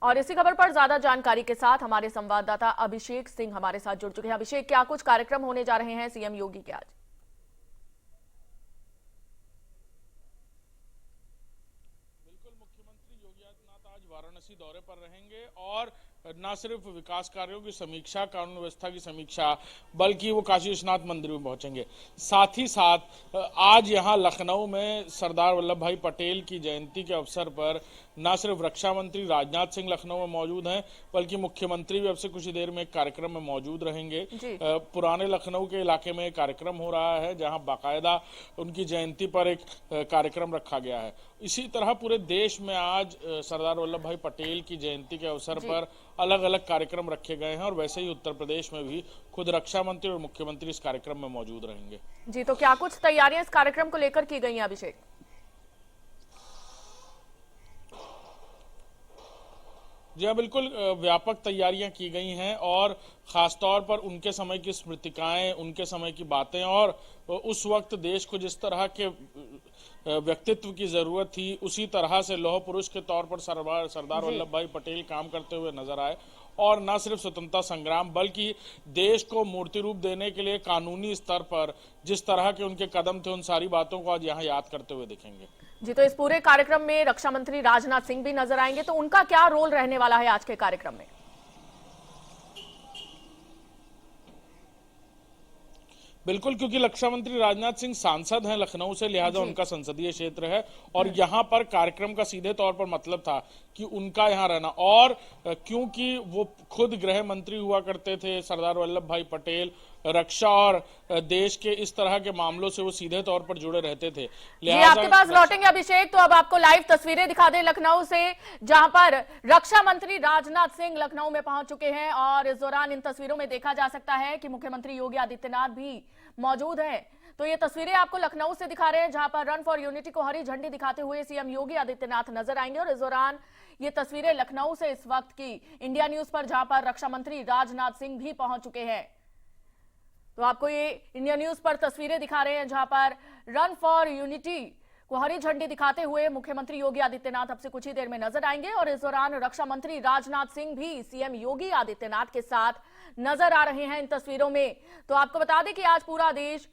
और इसी खबर पर ज्यादा जानकारी के साथ हमारे संवाददाता अभिषेक सिंह हमारे साथ जुड़ चुके हैं। अभिषेक, क्या कुछ कार्यक्रम होने जा रहे हैं सीएम योगी के आज? बिल्कुल, मुख्यमंत्री योगी आदित्यनाथ आज वाराणसी दौरे पर रहेंगे और न सिर्फ विकास कार्यों की समीक्षा, कानून व्यवस्था की समीक्षा, बल्कि वो काशी विश्वनाथ मंदिर में पहुंचेंगे। साथ ही साथ आज यहां लखनऊ में सरदार वल्लभ भाई पटेल की जयंती के अवसर पर न सिर्फ रक्षा मंत्री राजनाथ सिंह लखनऊ में मौजूद हैं, बल्कि मुख्यमंत्री भी अब से कुछ ही देर में एक कार्यक्रम में मौजूद रहेंगे। पुराने लखनऊ के इलाके में एक कार्यक्रम हो रहा है जहां बाकायदा उनकी जयंती पर एक कार्यक्रम रखा गया है। इसी तरह पूरे देश में आज सरदार वल्लभ भाई पटेल की जयंती के अवसर पर अलग अलग कार्यक्रम रखे गए हैं और वैसे ही उत्तर प्रदेश में भी खुद रक्षा मंत्री और मुख्यमंत्री इस कार्यक्रम में मौजूद रहेंगे। जी, तो क्या कुछ तैयारियां इस कार्यक्रम को लेकर की गई हैं अभिषेक? जी हाँ, बिल्कुल व्यापक तैयारियां की गई हैं और खासतौर पर उनके समय की स्मृतिकाएं, उनके समय की बातें और उस वक्त देश को जिस तरह के व्यक्तित्व की जरूरत थी उसी तरह से लौह पुरुष के तौर पर सरदार वल्लभ भाई पटेल काम करते हुए नजर आए। और न सिर्फ स्वतंत्रता संग्राम बल्कि देश को मूर्ति रूप देने के लिए कानूनी स्तर पर जिस तरह के उनके कदम थे, उन सारी बातों को आज यहाँ याद करते हुए दिखेंगे। जी, तो इस पूरे कार्यक्रम में रक्षा मंत्री राजनाथ सिंह भी नजर आएंगे, तो उनका क्या रोल रहने वाला है आज के कार्यक्रम में? बिल्कुल, क्योंकि रक्षा मंत्री राजनाथ सिंह सांसद हैं लखनऊ से, लिहाजा उनका संसदीय क्षेत्र है और यहाँ पर कार्यक्रम का सीधे तौर पर मतलब था कि उनका यहाँ रहना। और क्योंकि वो खुद गृह मंत्री हुआ करते थे सरदार वल्लभ भाई पटेल, रक्षा और देश के इस तरह के मामलों से वो सीधे तौर पर जुड़े रहते थे। लिहाजा आपके पास लौटेंगे अभिषेक, तो अब आपको लाइव तस्वीरें दिखा दें लखनऊ से, जहां पर रक्षा मंत्री राजनाथ सिंह लखनऊ में पहुंच चुके हैं। और इस दौरान इन तस्वीरों में देखा जा सकता है कि मुख्यमंत्री योगी आदित्यनाथ भी मौजूद हैं। तो ये तस्वीरें आपको लखनऊ से दिखा रहे हैं, जहां पर रन फॉर यूनिटी को हरी झंडी दिखाते हुए सीएम योगी आदित्यनाथ नजर आएंगे। और इस दौरान ये तस्वीरें लखनऊ से इस वक्त की इंडिया न्यूज पर, जहां पर रक्षा मंत्री राजनाथ सिंह भी पहुंच चुके हैं। तो आपको ये इंडिया न्यूज पर तस्वीरें दिखा रहे हैं, जहां पर रन फॉर यूनिटी को हरी झंडी दिखाते हुए मुख्यमंत्री योगी आदित्यनाथ अब से कुछ ही देर में नजर आएंगे। और इस दौरान रक्षा मंत्री राजनाथ सिंह भी सीएम योगी आदित्यनाथ के साथ नजर आ रहे हैं इन तस्वीरों में। तो आपको बता दें कि आज पूरा देश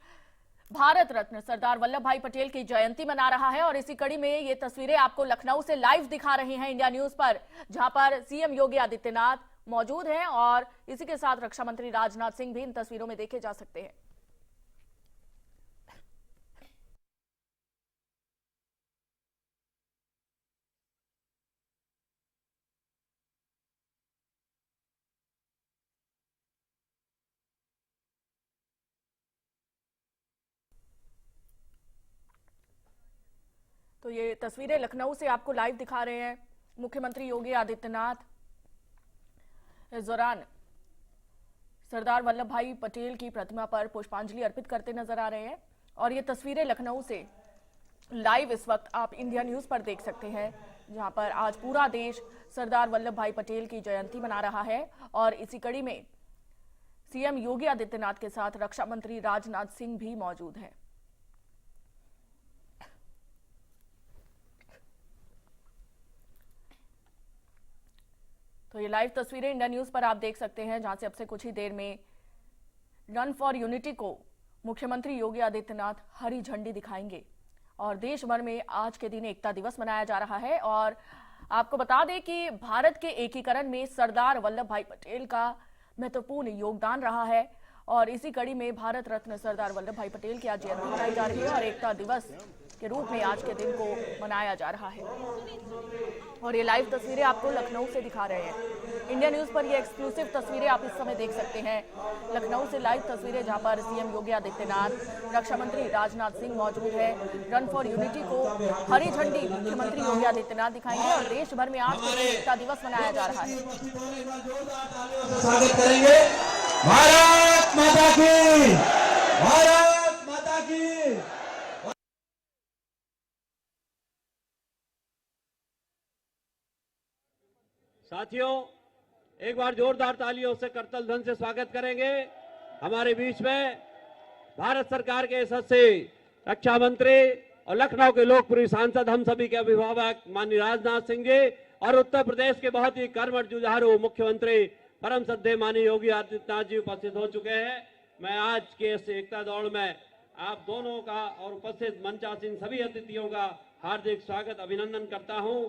भारत रत्न सरदार वल्लभ भाई पटेल की जयंती मना रहा है और इसी कड़ी में ये तस्वीरें आपको लखनऊ से लाइव दिखा रहे हैं इंडिया न्यूज पर, जहां पर सीएम योगी आदित्यनाथ मौजूद हैं और इसी के साथ रक्षा मंत्री राजनाथ सिंह भी इन तस्वीरों में देखे जा सकते हैं। तो ये तस्वीरें लखनऊ से आपको लाइव दिखा रहे हैं मुख्यमंत्री योगी आदित्यनाथ इस दौरान सरदार वल्लभ भाई पटेल की प्रतिमा पर पुष्पांजलि अर्पित करते नजर आ रहे हैं। और ये तस्वीरें लखनऊ से लाइव इस वक्त आप इंडिया न्यूज पर देख सकते हैं, जहां पर आज पूरा देश सरदार वल्लभ भाई पटेल की जयंती मना रहा है और इसी कड़ी में सीएम योगी आदित्यनाथ के साथ रक्षा मंत्री राजनाथ सिंह भी मौजूद हैं। तो ये लाइव तस्वीरें इंडिया न्यूज पर आप देख सकते हैं, जहां से अब से कुछ ही देर में रन फॉर यूनिटी को मुख्यमंत्री योगी आदित्यनाथ हरी झंडी दिखाएंगे। और देश भर में आज के दिन एकता दिवस मनाया जा रहा है। और आपको बता दें कि भारत के एकीकरण में सरदार वल्लभ भाई पटेल का महत्वपूर्ण योगदान रहा है और इसी कड़ी में भारत रत्न सरदार वल्लभ भाई पटेल की आज जयंती मनाई जा रही है और एकता दिवस के रूप में आज के दिन को मनाया जा रहा है। और ये लाइव तस्वीरें आपको लखनऊ से दिखा रहे हैं इंडिया न्यूज पर। ये एक्सक्लूसिव तस्वीरें आप इस समय देख सकते हैं लखनऊ से लाइव तस्वीरें, जहां पर सीएम योगी आदित्यनाथ, रक्षा मंत्री राजनाथ सिंह मौजूद है। रन फॉर यूनिटी को हरी झंडी मुख्यमंत्री योगी आदित्यनाथ दिखाएंगे और देश भर में आज के दिन एकता दिवस मनाया जा रहा है। स्वागत करेंगे। भारत माता की, भारत माता की। साथियों, एक बार जोरदार तालियों से करतल ध्वनि से स्वागत करेंगे हमारे बीच में भारत सरकार के यशस्वी रक्षा मंत्री और लखनऊ के लोकप्रिय सांसद, हम सभी के अभिभावक माननीय राजनाथ सिंह जी और उत्तर प्रदेश के बहुत ही कर्मठ जुझारू मुख्यमंत्री परम श्रद्धेय माननीय योगी आदित्यनाथ जी उपस्थित हो चुके हैं। मैं आज के इस एकता दौड़ में आप दोनों का और उपस्थित मंचासीन सभी अतिथियों का हार्दिक स्वागत अभिनंदन करता हूं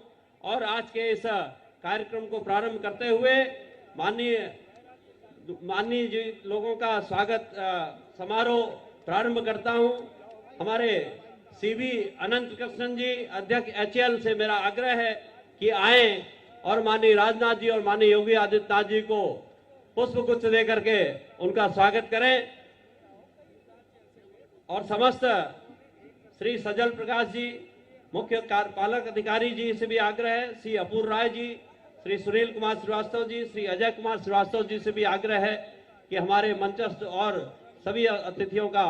और आज के इस कार्यक्रम को प्रारंभ करते हुए माननीय जी लोगों का स्वागत समारोह प्रारंभ करता हूं। हमारे सीबी अनंत कृष्णन जी अध्यक्ष एचएएल से मेरा आग्रह है कि आए और माननीय राजनाथ जी और माननीय योगी आदित्यनाथ जी को पुष्प गुच्छ देकर के उनका स्वागत करें और समस्त श्री सजल प्रकाश जी मुख्य कार्यपालक अधिकारी जी से भी आग्रह है, श्री अपूर्व राय जी, श्री सुनील कुमार श्रीवास्तव जी, श्री अजय कुमार श्रीवास्तव जी से भी आग्रह है कि हमारे मंचस्थ और सभी अतिथियों का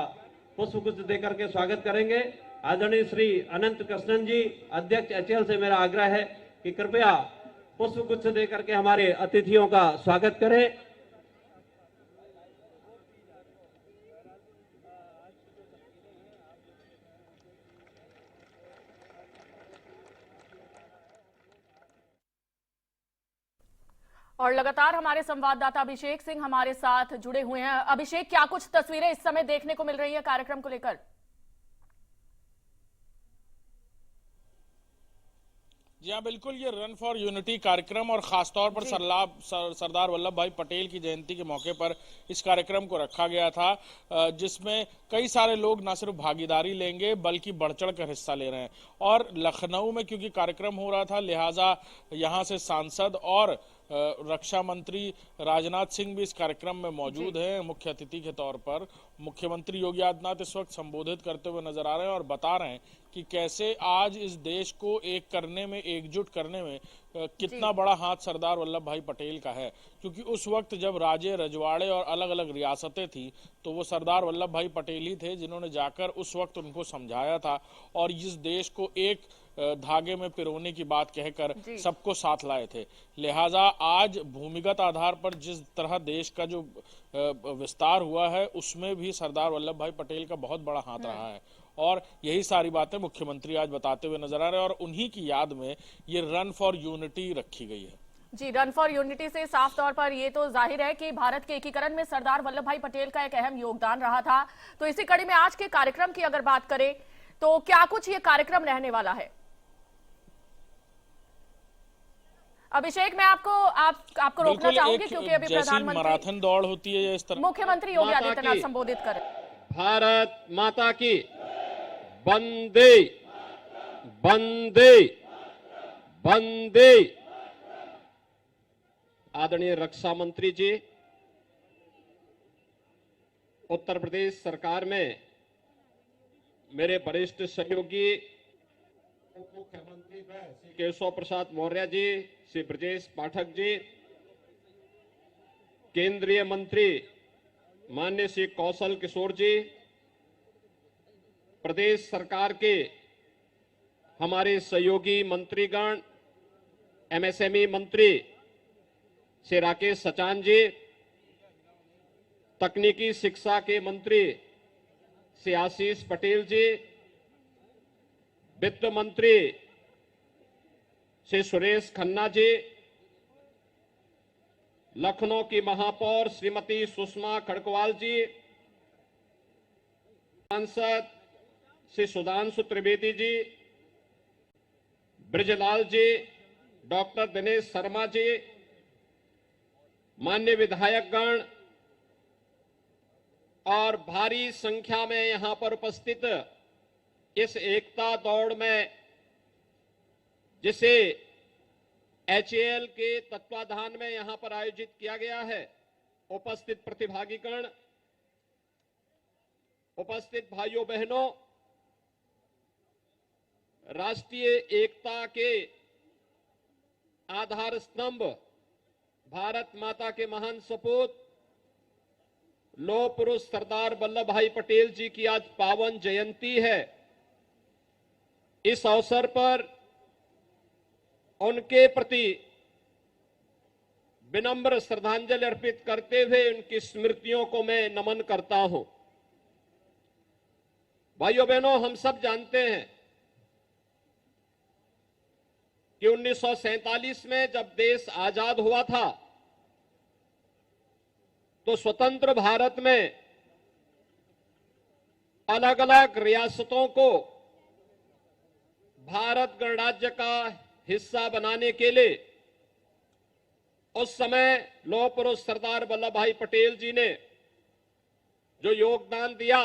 पुष्प गुच्छ देकर के स्वागत करेंगे। आदरणीय श्री अनंत कृष्णन जी अध्यक्ष एचएएल से मेरा आग्रह है कि कृपया पुष्प गुच्छ देकर के हमारे अतिथियों का स्वागत करें। और लगातार हमारे संवाददाता अभिषेक सिंह हमारे साथ जुड़े हुए हैं। अभिषेक, क्या कुछ तस्वीरें इस समय देखने को मिल रही है कार्यक्रम को लेकर? जी हाँ, बिल्कुल। ये रन फॉर यूनिटी कार्यक्रम और खासतौर पर सरदार वल्लभ भाई पटेल की जयंती के मौके पर इस कार्यक्रम को रखा गया था, जिसमें कई सारे लोग न सिर्फ भागीदारी लेंगे बल्कि बढ़ चढ़ कर हिस्सा ले रहे हैं। और लखनऊ में क्योंकि कार्यक्रम हो रहा था, लिहाजा यहाँ से सांसद और रक्षा मंत्री राजनाथ सिंह भी इस कार्यक्रम में मौजूद हैं मुख्य अतिथि के तौर पर। मुख्यमंत्री योगी आदित्यनाथ इस वक्त संबोधित करते हुए नजर आ रहे हैं और बता रहे हैं कि कैसे आज इस देश को एक करने में, एकजुट करने में कितना बड़ा हाथ सरदार वल्लभ भाई पटेल का है। क्योंकि उस वक्त जब राजे रजवाड़े और अलग अलग रियासतें थी तो वो सरदार वल्लभ भाई पटेल ही थे जिन्होंने जाकर उस वक्त उनको समझाया था और इस देश को एक धागे में पिरोने की बात कहकर सबको साथ लाए थे। लिहाजा आज भूमिगत आधार पर जिस तरह देश का जो विस्तार हुआ है उसमें भी सरदार वल्लभ भाई पटेल का बहुत बड़ा हाथ रहा है और यही सारी बातें मुख्यमंत्री आज बताते हुए नजर आ रहे हैं और उन्हीं की याद में ये रन फॉर यूनिटी रखी गई है। जी, रन फॉर यूनिटी से साफ तौर पर ये तो जाहिर है कि भारत के एकीकरण में सरदार वल्लभ भाई पटेल का एक अहम योगदान रहा था। तो इसी कड़ी में आज के कार्यक्रम की अगर बात करें तो क्या कुछ ये कार्यक्रम रहने वाला है? अभिषेक, मैं आपको रोकना चाहूंगी क्योंकि अभी प्रधानमंत्री मैराथन दौड़ होती है इस तरह मुख्यमंत्री योगी आदित्यनाथ संबोधित करें। भारत माता की वंदे वंदे वंदे। आदरणीय रक्षा मंत्री जी, उत्तर प्रदेश सरकार में मेरे वरिष्ठ सहयोगी उप मुख्यमंत्री श्री केशव प्रसाद मौर्य जी, श्री ब्रजेश पाठक जी, केंद्रीय मंत्री माननीय श्री कौशल किशोर जी, प्रदेश सरकार के हमारे सहयोगी मंत्रीगण, एमएसएमई मंत्री श्री राकेश सचान जी, तकनीकी शिक्षा के मंत्री श्री आशीष पटेल जी, वित्त मंत्री श्री सुरेश खन्ना जी, लखनऊ की महापौर श्रीमती सुषमा खड़कवाल जी, सांसद श्री सुधांशु त्रिवेदी जी, ब्रिजलाल जी, डॉक्टर दिनेश शर्मा जी, मान्य विधायकगण और भारी संख्या में यहां पर उपस्थित इस एकता दौड़ में जिसे एचएएल के तत्वाधान में यहां पर आयोजित किया गया है, उपस्थित प्रतिभागीगण, उपस्थित भाइयों बहनों, राष्ट्रीय एकता के आधार स्तंभ भारत माता के महान सपूत लौह पुरुष सरदार वल्लभ भाई पटेल जी की आज पावन जयंती है। इस अवसर पर उनके प्रति विनम्र श्रद्धांजलि अर्पित करते हुए उनकी स्मृतियों को मैं नमन करता हूं। भाइयों बहनों, हम सब जानते हैं कि 1947 में जब देश आजाद हुआ था तो स्वतंत्र भारत में अलग अलग रियासतों को भारत गणराज्य का हिस्सा बनाने के लिए उस समय लौह पुरुष सरदार वल्लभ भाई पटेल जी ने जो योगदान दिया,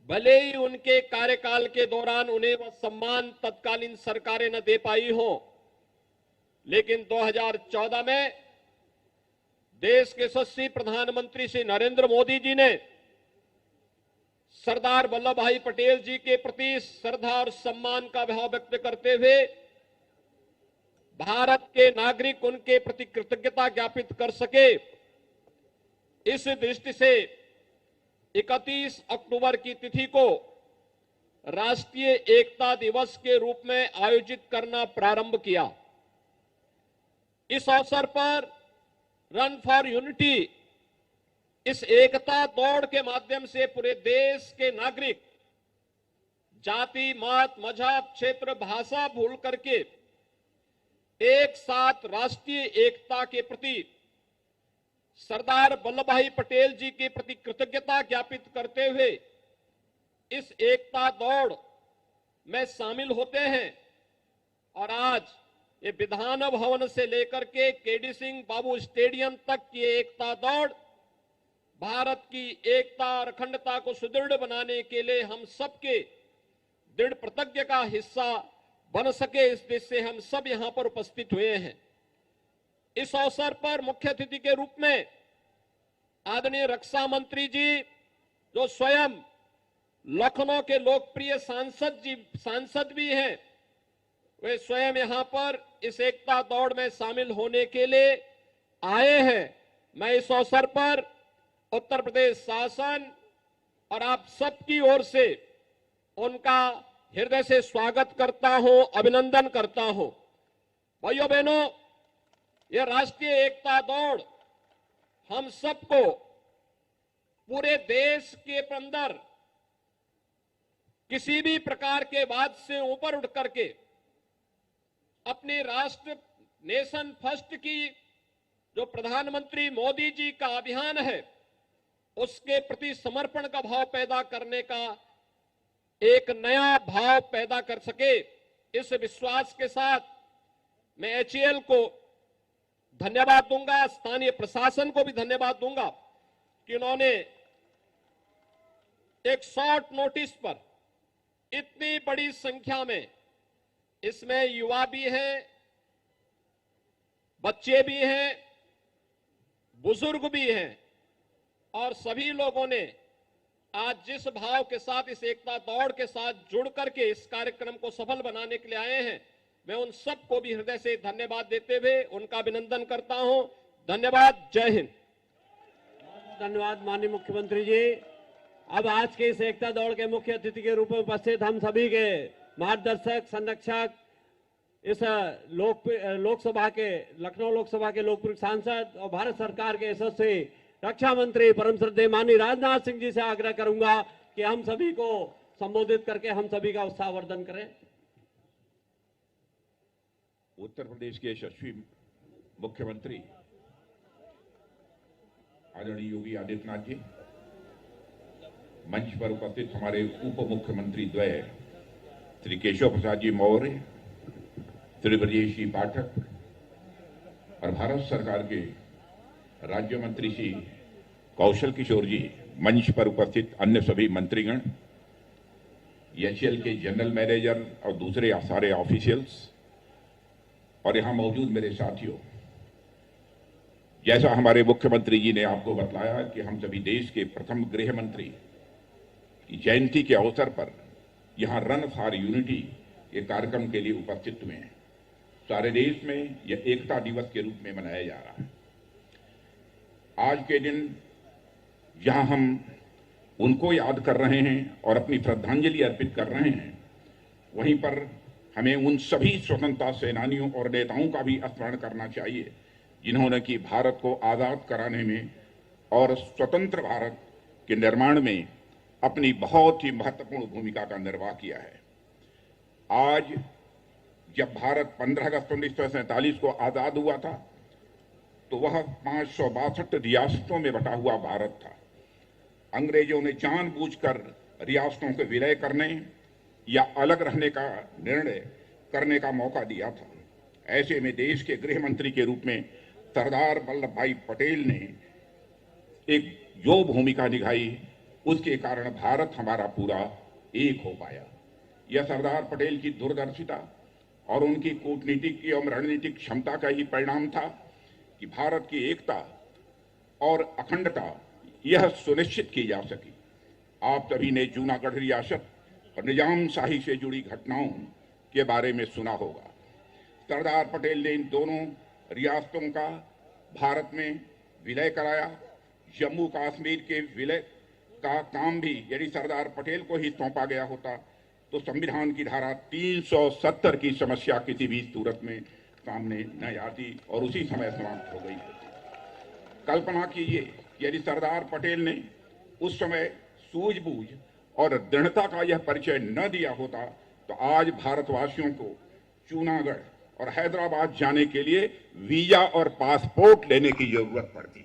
भले ही उनके कार्यकाल के दौरान उन्हें वह सम्मान तत्कालीन सरकारें न दे पाई हो, लेकिन 2014 में देश के यशस्वी प्रधानमंत्री श्री नरेंद्र मोदी जी ने सरदार वल्लभ भाई पटेल जी के प्रति श्रद्धा और सम्मान का भाव व्यक्त करते हुए भारत के नागरिक उनके प्रति कृतज्ञता ज्ञापित कर सके, इस दृष्टि से 31 अक्टूबर की तिथि को राष्ट्रीय एकता दिवस के रूप में आयोजित करना प्रारंभ किया। इस अवसर पर रन फॉर यूनिटी, इस एकता दौड़ के माध्यम से पूरे देश के नागरिक जाति, मत, मजहब, क्षेत्र, भाषा भूल करके एक साथ राष्ट्रीय एकता के प्रति, सरदार वल्लभ भाई पटेल जी के प्रति कृतज्ञता ज्ञापित करते हुए इस एकता दौड़ में शामिल होते हैं। और आज ये विधान भवन से लेकर के केडी सिंह बाबू स्टेडियम तक की एकता दौड़ भारत की एकता और अखंडता को सुदृढ़ बनाने के लिए हम सबके दृढ़ प्रतिज्ञा का हिस्सा बन सके, इस देश से हम सब यहां पर उपस्थित हुए हैं। इस अवसर पर मुख्य अतिथि के रूप में आदरणीय रक्षा मंत्री जी, जो स्वयं लखनऊ के लोकप्रिय सांसद भी हैं, वे स्वयं यहां पर इस एकता दौड़ में शामिल होने के लिए आए हैं। मैं इस अवसर पर उत्तर प्रदेश शासन और आप सबकी ओर से उनका हृदय से स्वागत करता हूं, अभिनंदन करता हूं। भाइयों बहनों, यह राष्ट्रीय एकता दौड़ हम सबको पूरे देश के अंदर किसी भी प्रकार के वाद से ऊपर उठ करके अपने राष्ट्र नेशन फर्स्ट की जो प्रधानमंत्री मोदी जी का अभियान है, उसके प्रति समर्पण का भाव पैदा करने का एक नया भाव पैदा कर सके, इस विश्वास के साथ मैं एचएएल को धन्यवाद दूंगा, स्थानीय प्रशासन को भी धन्यवाद दूंगा कि उन्होंने एक शॉर्ट नोटिस पर इतनी बड़ी संख्या में, इसमें युवा भी हैं, बच्चे भी हैं, बुजुर्ग भी हैं, और सभी लोगों ने आज जिस भाव के साथ इस एकता दौड़ के साथ जुड़ करके इस कार्यक्रम को सफल बनाने के लिए आए हैं, मैं उन सबको भी हृदय से धन्यवाद देते हुए उनका अभिनंदन करता हूं। धन्यवाद। जय हिंद। धन्यवाद माननीय मुख्यमंत्री जी। अब आज के इस एकता दौड़ के मुख्य अतिथि के रूप में उपस्थित हम सभी के मार्गदर्शक, संरक्षक, इस लोकसभा के, लखनऊ लोकसभा के लोकप्रिय सांसद और भारत सरकार के यशस्वी रक्षा मंत्री परम श्रद्धेय माननीय राजनाथ सिंह जी से आग्रह करूंगा कि हम सभी को संबोधित करके हम सभी का उत्साहवर्धन करें। उत्तर प्रदेश के यशस्वी मुख्यमंत्री आदरणीय योगी आदित्यनाथ जी, मंच पर उपस्थित हमारे उप मुख्यमंत्री द्वय श्री केशव प्रसाद जी मौर्य, श्री ब्रजेश जी पाठक और भारत सरकार के राज्य मंत्री श्री कौशल किशोर जी, मंच पर उपस्थित अन्य सभी मंत्रीगण, एचएएल के जनरल मैनेजर और दूसरे सारे ऑफिशियल्स, और यहां मौजूद मेरे साथियों, जैसा हमारे मुख्यमंत्री जी ने आपको बतलाया कि हम सभी देश के प्रथम गृह मंत्री की जयंती के अवसर पर यहां रन फॉर यूनिटी के कार्यक्रम के लिए उपस्थित हुए हैं। सारे देश में यह एकता दिवस के रूप में मनाया जा रहा है। आज के दिन जहां हम उनको याद कर रहे हैं और अपनी श्रद्धांजलि अर्पित कर रहे हैं, वहीं पर हमें उन सभी स्वतंत्रता सेनानियों और नेताओं का भी स्मरण करना चाहिए जिन्होंने कि भारत को आजाद कराने में और स्वतंत्र भारत के निर्माण में अपनी बहुत ही महत्वपूर्ण भूमिका का निर्वाह किया है। आज जब भारत 15 अगस्त 1947 को आजाद हुआ था तो वह 562 रियासतों में बटा हुआ भारत था। अंग्रेजों ने जानबूझकर रियासतों को विलय करने या अलग रहने का निर्णय करने का मौका दिया था। ऐसे में देश के गृह मंत्री के रूप में सरदार वल्लभ भाई पटेल ने एक जो भूमिका निभाई, उसके कारण भारत हमारा पूरा एक हो पाया। यह सरदार पटेल की दूरदर्शिता और उनकी कूटनीतिक एवं रणनीतिक क्षमता का ही परिणाम था कि भारत की एकता और अखंडता यह सुनिश्चित की जा सकी। आप सभी ने जूनागढ़ रियासत और निजाम शाही से जुड़ी घटनाओं के बारे में सुना होगा। सरदार पटेल ने इन दोनों रियासतों का भारत में विलय कराया। जम्मू कश्मीर के विलय का काम भी यदि सरदार पटेल को ही सौंपा गया होता तो संविधान की धारा 370 की समस्या किसी भी सूरत में सामने न आती और उसी समय समाप्त हो गई होती। कल्पना कीजिए यदि सरदार पटेल ने उस समय सूझबूझ और दृढ़ता का यह परिचय न दिया होता तो आज भारतवासियों को जूनागढ़ और हैदराबाद जाने के लिए वीजा और पासपोर्ट लेने की जरूरत पड़ती।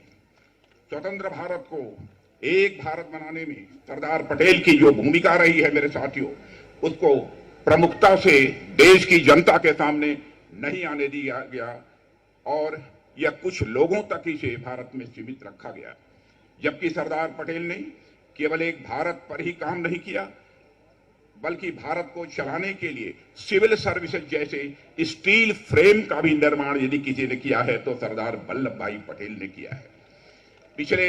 स्वतंत्र भारत को एक भारत बनाने में सरदार पटेल की जो भूमिका रही है मेरे साथियों, उसको प्रमुखता से देश की जनता के सामने नहीं आने दिया गया और यह कुछ लोगों तक ही से भारत में सीमित रखा गया। जबकि सरदार पटेल ने केवल एक भारत पर ही काम नहीं किया बल्कि भारत को चलाने के लिए सिविल सर्विसेज जैसे स्टील फ्रेम का भी निर्माण यदि किसी ने किया है तो सरदार वल्लभ भाई पटेल ने किया है। पिछले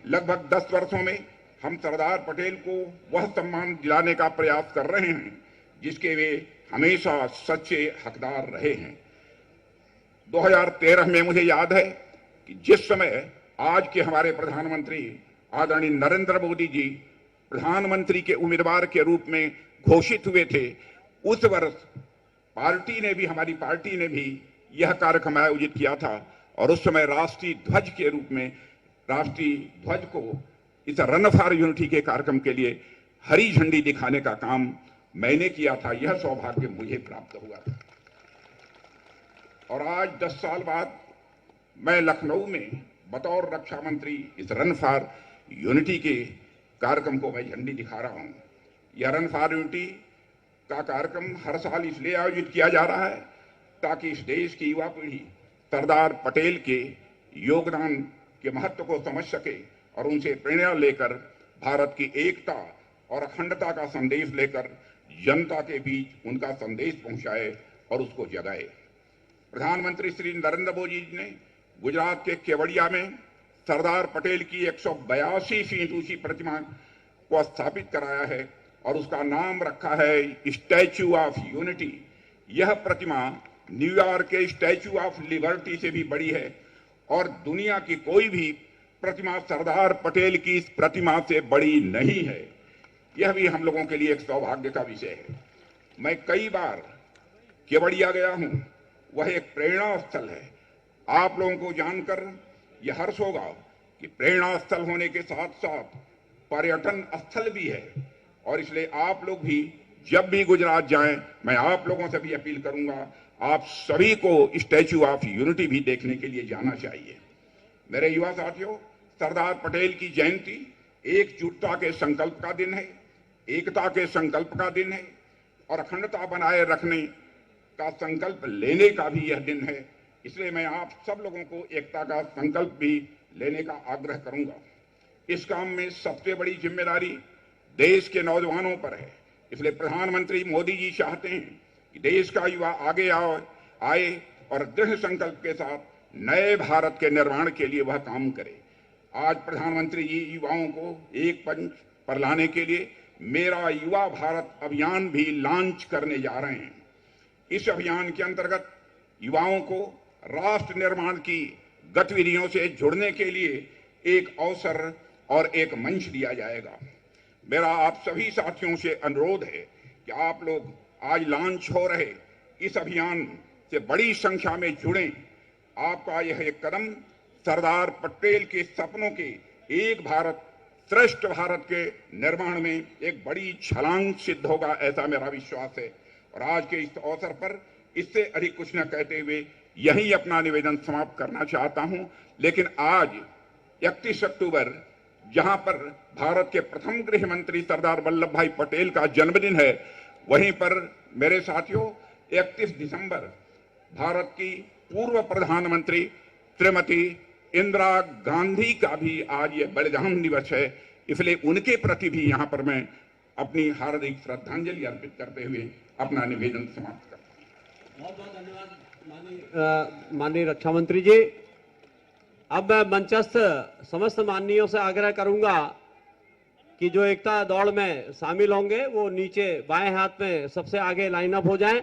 लगभग 10 वर्षों में हम सरदार पटेल को वह सम्मान दिलाने का प्रयास कर रहे हैं जिसके वे हमेशा सच्चे हकदार रहे हैं। 2013 में मुझे याद है कि जिस समय आज के हमारे प्रधानमंत्री आदरणीय नरेंद्र मोदी जी प्रधानमंत्री के उम्मीदवार के रूप में घोषित हुए थे, उस वर्ष हमारी पार्टी ने भी यह कार्यक्रम आयोजित किया था और उस समय राष्ट्रीय ध्वज के रूप में राष्ट्रीय ध्वज को इस रन फॉर यूनिटी के कार्यक्रम के लिए हरी झंडी दिखाने का काम मैंने किया था। यह सौभाग्य मुझे प्राप्त हुआ था और आज 10 साल बाद मैं लखनऊ में बतौर रक्षा मंत्री इस रन फॉर यूनिटी के कार्यक्रम को मैं झंडी दिखा रहा हूं। यह रन फॉर यूनिटी का कार्यक्रम हर साल इसलिए आयोजित किया जा रहा है ताकि इस देश की युवा पीढ़ी सरदार पटेल के योगदान के महत्व को समझ सके और उनसे प्रेरणा लेकर भारत की एकता और अखंडता का संदेश लेकर जनता के बीच उनका संदेश पहुंचाए और उसको जगाए। प्रधानमंत्री श्री नरेंद्र मोदी जी ने गुजरात के केवड़िया में सरदार पटेल की 182 फीट ऊंची प्रतिमा को स्थापित कराया है और उसका नाम रखा है स्टैच्यू ऑफ यूनिटी। यह प्रतिमा न्यूयॉर्क के स्टैच्यू ऑफ लिबर्टी से भी बड़ी है और दुनिया की कोई भी प्रतिमा सरदार पटेल की इस प्रतिमा से बड़ी नहीं है। यह भी हम लोगों के लिए एक सौभाग्य का विषय है। मैं कई बार केवड़िया गया हूं, वह एक प्रेरणा स्थल है। आप लोगों को जानकर यह हर्ष होगा कि प्रेरणा स्थल होने के साथ साथ पर्यटन स्थल भी है और इसलिए आप लोग भी जब भी गुजरात जाएं, मैं आप लोगों से भी अपील करूंगा, आप सभी को स्टैच्यू ऑफ यूनिटी भी देखने के लिए जाना चाहिए। मेरे युवा साथियों, सरदार पटेल की जयंती एकजुटता के संकल्प का दिन है, एकता के संकल्प का दिन है और अखंडता बनाए रखने का संकल्प लेने का भी यह दिन है। इसलिए मैं आप सब लोगों को एकता का संकल्प भी लेने का आग्रह करूंगा। इस काम में सबसे बड़ी जिम्मेदारी देश के नौजवानों पर है। इसलिए प्रधानमंत्री मोदी जी चाहते हैं कि देश का युवा आगे आए और दृढ़ संकल्प के साथ नए भारत के निर्माण के लिए वह काम करे। आज प्रधानमंत्री जी युवाओं को एक मंच पर लाने के लिए मेरा युवा भारत अभियान भी लॉन्च करने जा रहे हैं। इस अभियान के अंतर्गत युवाओं को राष्ट्र निर्माण की गतिविधियों से जुड़ने के लिए एक अवसर और एक मंच दिया जाएगा। मेरा आप सभी साथियों से अनुरोध है कि आप लोग आज लॉन्च हो रहे इस अभियान से बड़ी संख्या में जुड़ें। आपका यह एक कदम सरदार पटेल के सपनों के एक भारत श्रेष्ठ भारत के निर्माण में एक बड़ी छलांग सिद्ध होगा, ऐसा मेरा विश्वास है। और आज के इस अवसर पर इससे अधिक कुछ न कहते हुए यही अपना निवेदन समाप्त करना चाहता हूं। लेकिन आज 31 अक्टूबर, जहां पर भारत के प्रथम गृह मंत्री सरदार वल्लभ भाई पटेल का जन्मदिन है, वहीं पर मेरे साथियों 31 दिसंबर भारत की पूर्व प्रधानमंत्री श्रीमती इंदिरा गांधी का भी आज ये बलिदान दिवस है। इसलिए उनके प्रति भी यहां पर मैं अपनी हार्दिक श्रद्धांजलि अर्पित करते हुए अपना निवेदन समाप्त करता हूं। बहुत बहुत धन्यवाद माननीय रक्षा मंत्री जी। अब मैं मंचस्थ समस्त माननीयों से आग्रह करूंगा कि जो एकता दौड़ में शामिल होंगे वो नीचे बाएं हाथ में सबसे आगे लाइन अप हो जाएं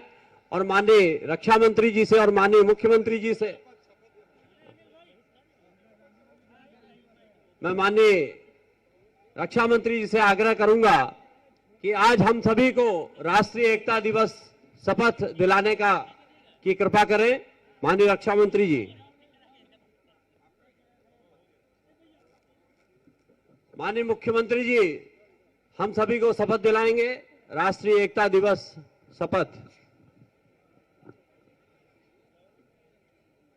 और माननीय रक्षा मंत्री जी से और माननीय मुख्यमंत्री जी से मैं माननीय रक्षा मंत्री जी से आग्रह करूंगा कि आज हम सभी को राष्ट्रीय एकता दिवस शपथ दिलाने की कृपा करें। माननीय रक्षा मंत्री जी। माननीय मुख्यमंत्री जी, हम सभी को शपथ दिलाएंगे राष्ट्रीय एकता दिवस शपथ।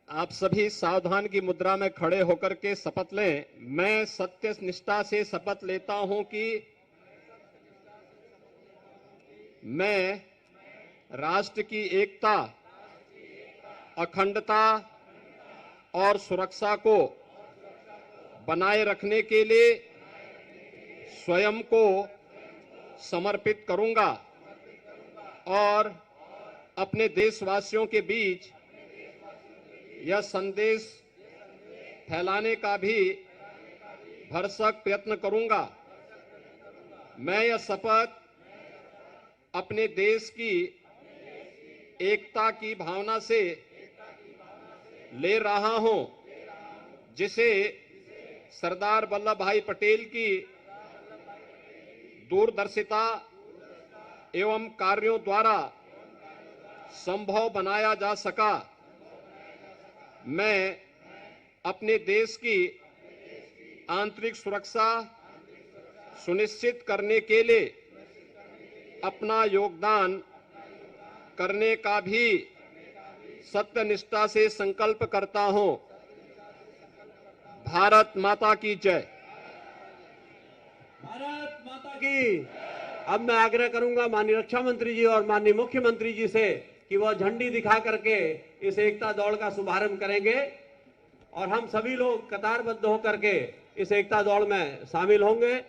आप सभी सावधान की मुद्रा में खड़े होकर के शपथ लें। मैं सत्य निष्ठा से शपथ लेता हूं कि मैं राष्ट्र की एकता, अखंडता और सुरक्षा को बनाए रखने के लिए स्वयं को समर्पित करूंगा और अपने देशवासियों के बीच यह संदेश फैलाने का भी भरसक प्रयत्न करूंगा। मैं यह शपथ अपने देश की एकता की भावना से ले रहा हूं, जिसे सरदार वल्लभ भाई पटेल की दूरदर्शिता एवं कार्यों द्वारा संभव बनाया जा सका। मैं अपने देश की आंतरिक सुरक्षा सुनिश्चित करने के लिए अपना योगदान करने का भी सत्यनिष्ठा से संकल्प करता हूं। भारत माता की जय। भारत माता की। अब मैं आग्रह करूंगा माननीय रक्षा मंत्री जी और माननीय मुख्यमंत्री जी से कि वह झंडी दिखा करके इस एकता दौड़ का शुभारंभ करेंगे और हम सभी लोग कतारबद्ध होकर के इस एकता दौड़ में शामिल होंगे।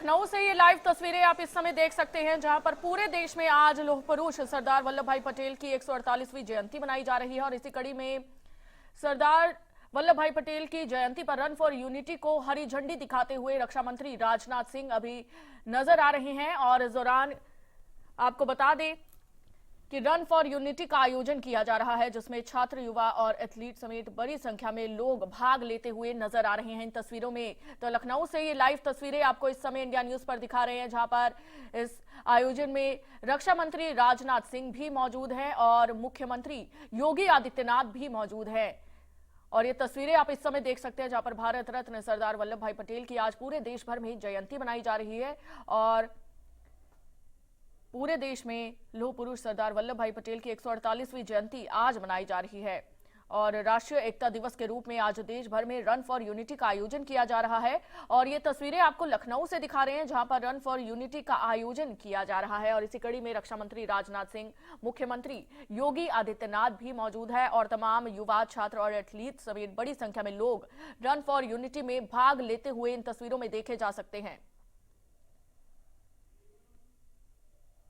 लखनऊ से ये लाइव तस्वीरें आप इस समय देख सकते हैं, जहां पर पूरे देश में आज लौह पुरुष सरदार वल्लभ भाई पटेल की 148वीं जयंती मनाई जा रही है। और इसी कड़ी में सरदार वल्लभ भाई पटेल की जयंती पर रन फॉर यूनिटी को हरी झंडी दिखाते हुए रक्षा मंत्री राजनाथ सिंह अभी नजर आ रहे हैं। और इस दौरान आपको बता दें कि रन फॉर यूनिटी का आयोजन किया जा रहा है, जिसमें छात्र, युवा और एथलीट समेत बड़ी संख्या में लोग भाग लेते हुए नजर आ रहे हैं इन तस्वीरों में। तो लखनऊ से ये लाइव तस्वीरें आपको इस समय इंडिया न्यूज पर दिखा रहे हैं, जहां पर इस आयोजन में रक्षा मंत्री राजनाथ सिंह भी मौजूद हैं और मुख्यमंत्री योगी आदित्यनाथ भी मौजूद हैं। और ये तस्वीरें आप इस समय देख सकते हैं, जहां पर भारत रत्न सरदार वल्लभ भाई पटेल की आज पूरे देश भर में जयंती मनाई जा रही है। और पूरे देश में लौह पुरुष सरदार वल्लभ भाई पटेल की 148वीं जयंती आज मनाई जा रही है। और राष्ट्रीय एकता दिवस के रूप में आज देश भर में रन फॉर यूनिटी का आयोजन किया जा रहा है। और ये तस्वीरें आपको लखनऊ से दिखा रहे हैं, जहां पर रन फॉर यूनिटी का आयोजन किया जा रहा है। और इसी कड़ी में रक्षा मंत्री राजनाथ सिंह, मुख्यमंत्री योगी आदित्यनाथ भी मौजूद है और तमाम युवा, छात्र और एथलीट समेत बड़ी संख्या में लोग रन फॉर यूनिटी में भाग लेते हुए इन तस्वीरों में देखे जा सकते हैं।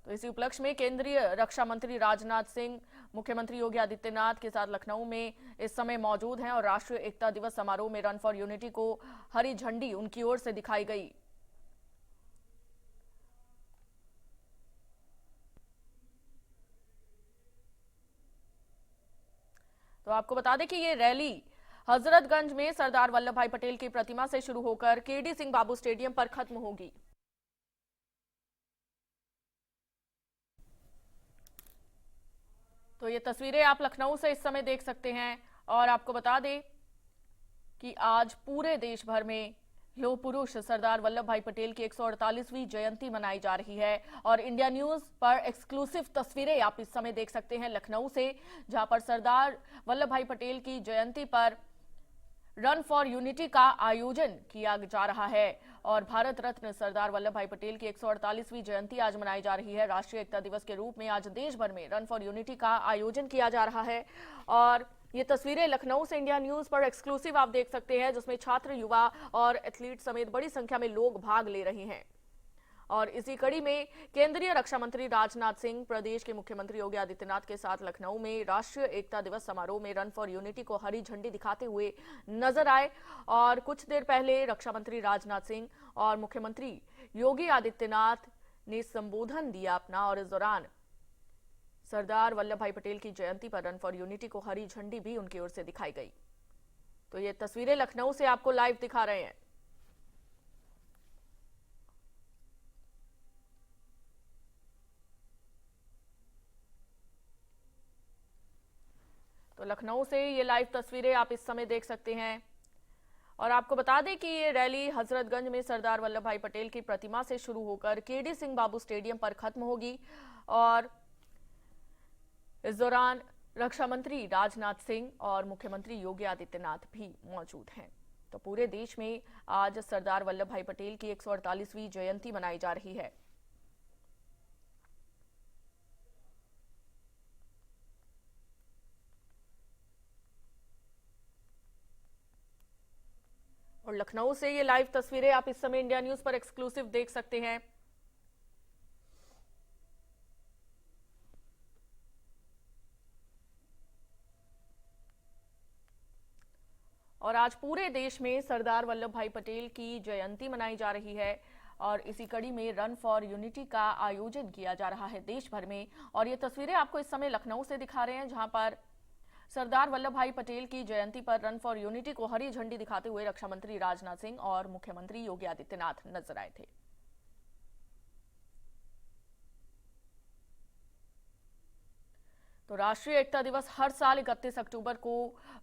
तो इसी उपलक्ष्य में केंद्रीय रक्षा मंत्री राजनाथ सिंह मुख्यमंत्री योगी आदित्यनाथ के साथ लखनऊ में इस समय मौजूद हैं और राष्ट्रीय एकता दिवस समारोह में रन फॉर यूनिटी को हरी झंडी उनकी ओर से दिखाई गई। तो आपको बता दें कि ये रैली हजरतगंज में सरदार वल्लभ भाई पटेल की प्रतिमा से शुरू होकर केडी सिंह बाबू स्टेडियम पर खत्म होगी। तो ये तस्वीरें आप लखनऊ से इस समय देख सकते हैं। और आपको बता दें कि आज पूरे देश भर में लौह पुरुष सरदार वल्लभ भाई पटेल की 148वीं जयंती मनाई जा रही है। और इंडिया न्यूज पर एक्सक्लूसिव तस्वीरें आप इस समय देख सकते हैं लखनऊ से, जहां पर सरदार वल्लभ भाई पटेल की जयंती पर रन फॉर यूनिटी का आयोजन किया जा रहा है। और भारत रत्न सरदार वल्लभ भाई पटेल की 148वीं जयंती आज मनाई जा रही है। राष्ट्रीय एकता दिवस के रूप में आज देश भर में रन फॉर यूनिटी का आयोजन किया जा रहा है। और ये तस्वीरें लखनऊ से इंडिया न्यूज पर एक्सक्लूसिव आप देख सकते हैं, जिसमें छात्र, युवा और एथलीट समेत बड़ी संख्या में लोग भाग ले रहे हैं। और इसी कड़ी में केंद्रीय रक्षा मंत्री राजनाथ सिंह प्रदेश के मुख्यमंत्री योगी आदित्यनाथ के साथ लखनऊ में राष्ट्रीय एकता दिवस समारोह में रन फॉर यूनिटी को हरी झंडी दिखाते हुए नजर आए। और कुछ देर पहले रक्षा मंत्री राजनाथ सिंह और मुख्यमंत्री योगी आदित्यनाथ ने संबोधन दिया अपना। और इस दौरान सरदार वल्लभ भाई पटेल की जयंती पर रन फॉर यूनिटी को हरी झंडी भी उनकी ओर से दिखाई गई। तो ये तस्वीरें लखनऊ से आपको लाइव दिखा रहे हैं। तो लखनऊ से ये लाइव तस्वीरें आप इस समय देख सकते हैं। और आपको बता दें कि ये रैली हजरतगंज में सरदार वल्लभ भाई पटेल की प्रतिमा से शुरू होकर केडी सिंह बाबू स्टेडियम पर खत्म होगी। और इस दौरान रक्षा मंत्री राजनाथ सिंह और मुख्यमंत्री योगी आदित्यनाथ भी मौजूद हैं। तो पूरे देश में आज सरदार वल्लभ भाई पटेल की 148वीं जयंती मनाई जा रही है। और लखनऊ से ये लाइव तस्वीरें आप इस समय इंडिया न्यूज पर एक्सक्लूसिव देख सकते हैं। और आज पूरे देश में सरदार वल्लभ भाई पटेल की जयंती मनाई जा रही है। और इसी कड़ी में रन फॉर यूनिटी का आयोजन किया जा रहा है देश भर में। और ये तस्वीरें आपको इस समय लखनऊ से दिखा रहे हैं, जहां पर सरदार वल्लभ भाई पटेल की जयंती पर रन फॉर यूनिटी को हरी झंडी दिखाते हुए रक्षा मंत्री राजनाथ सिंह और मुख्यमंत्री योगी आदित्यनाथ नजर आए थे। तो राष्ट्रीय एकता दिवस हर साल 31 अक्टूबर को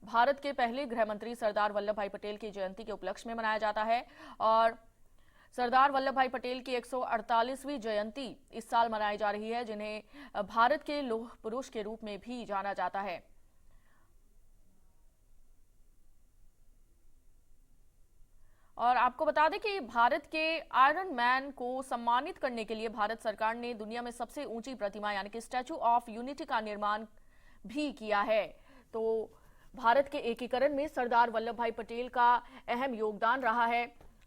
भारत के पहले गृह मंत्री सरदार वल्लभ भाई पटेल की जयंती के उपलक्ष्य में मनाया जाता है। और सरदार वल्लभ भाई पटेल की 148वीं जयंती इस साल मनाई जा रही है, जिन्हें भारत के लौह पुरुष के रूप में भी जाना जाता है। और आपको बता दें कि भारत के आयरन मैन को सम्मानित करने के लिए भारत सरकार ने दुनिया में सबसे ऊंची प्रतिमा यानी कि स्टैचू ऑफ यूनिटी का निर्माण भी किया है। तो भारत के एकीकरण में सरदार वल्लभ भाई पटेल का अहम योगदान रहा है।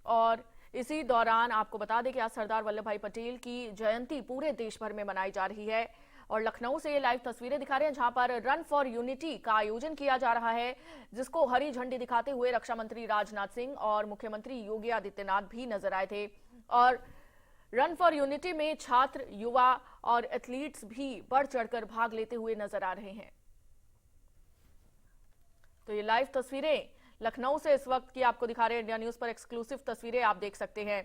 और इसी दौरान आपको बता दें कि आज सरदार वल्लभ भाई पटेल की जयंती पूरे देश भर में मनाई जा रही है और लखनऊ से ये लाइव तस्वीरें दिखा रहे हैं जहां पर रन फॉर यूनिटी का आयोजन किया जा रहा है, जिसको हरी झंडी दिखाते हुए रक्षा मंत्री राजनाथ सिंह और मुख्यमंत्री योगी आदित्यनाथ भी नजर आए थे। और रन फॉर यूनिटी में छात्र, युवा और एथलीट्स भी बढ़ चढ़कर भाग लेते हुए नजर आ रहे हैं। तो ये लाइव तस्वीरें लखनऊ से इस वक्त की आपको दिखा रहे हैं, इंडिया न्यूज पर एक्सक्लूसिव तस्वीरें आप देख सकते हैं।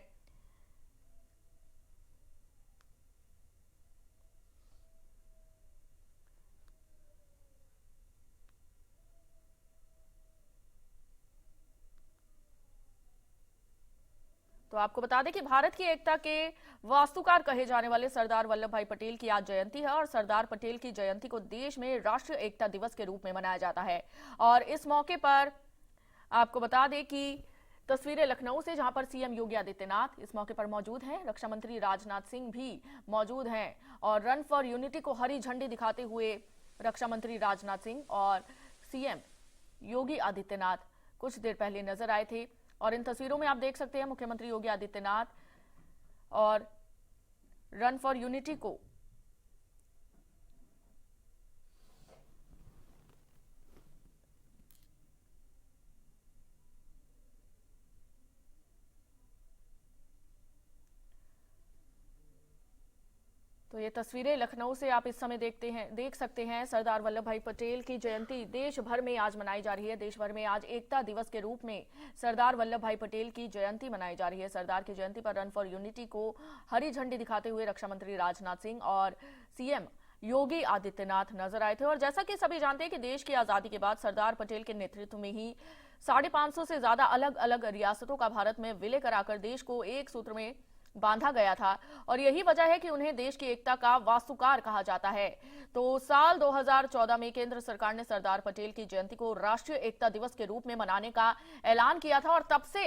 तो आपको बता दें कि भारत की एकता के वास्तुकार कहे जाने वाले सरदार वल्लभ भाई पटेल की आज जयंती है और सरदार पटेल की जयंती को देश में राष्ट्रीय एकता दिवस के रूप में मनाया जाता है। और इस मौके पर आपको बता दें कि तस्वीरें लखनऊ से जहां पर सीएम योगी आदित्यनाथ इस मौके पर मौजूद हैं, रक्षा मंत्री राजनाथ सिंह भी मौजूद हैं और रन फॉर यूनिटी को हरी झंडी दिखाते हुए रक्षा मंत्री राजनाथ सिंह और सीएम योगी आदित्यनाथ कुछ देर पहले नजर आए थे। और इन तस्वीरों में आप देख सकते हैं मुख्यमंत्री योगी आदित्यनाथ और रन फॉर यूनिटी को तो ये तस्वीरें लखनऊ से आप इस समय देख सकते हैं। सरदार वल्लभ भाई पटेल की जयंती देश भर में आज मनाई जा रही है। देश भर में आज एकता दिवस के रूप में सरदार वल्लभ भाई पटेल की जयंती मनाई जा रही है। सरदार की जयंती पर रन फॉर यूनिटी को हरी झंडी दिखाते हुए रक्षा मंत्री राजनाथ सिंह और सीएम योगी आदित्यनाथ नजर आए थे। और जैसा कि सभी जानते हैं कि देश की आजादी के बाद सरदार पटेल के नेतृत्व में ही 550 से ज्यादा अलग अलग रियासतों का भारत में विलय कराकर देश को एक सूत्र में बांधा गया था और यही वजह है कि उन्हें देश की एकता का वास्तुकार कहा जाता है। तो साल 2014 में केंद्र सरकार ने सरदार पटेल की जयंती को राष्ट्रीय एकता दिवस के रूप में मनाने का ऐलान किया था और तब से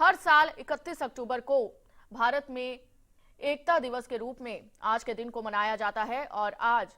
हर साल 31 अक्टूबर को भारत में एकता दिवस के रूप में आज के दिन को मनाया जाता है। और आज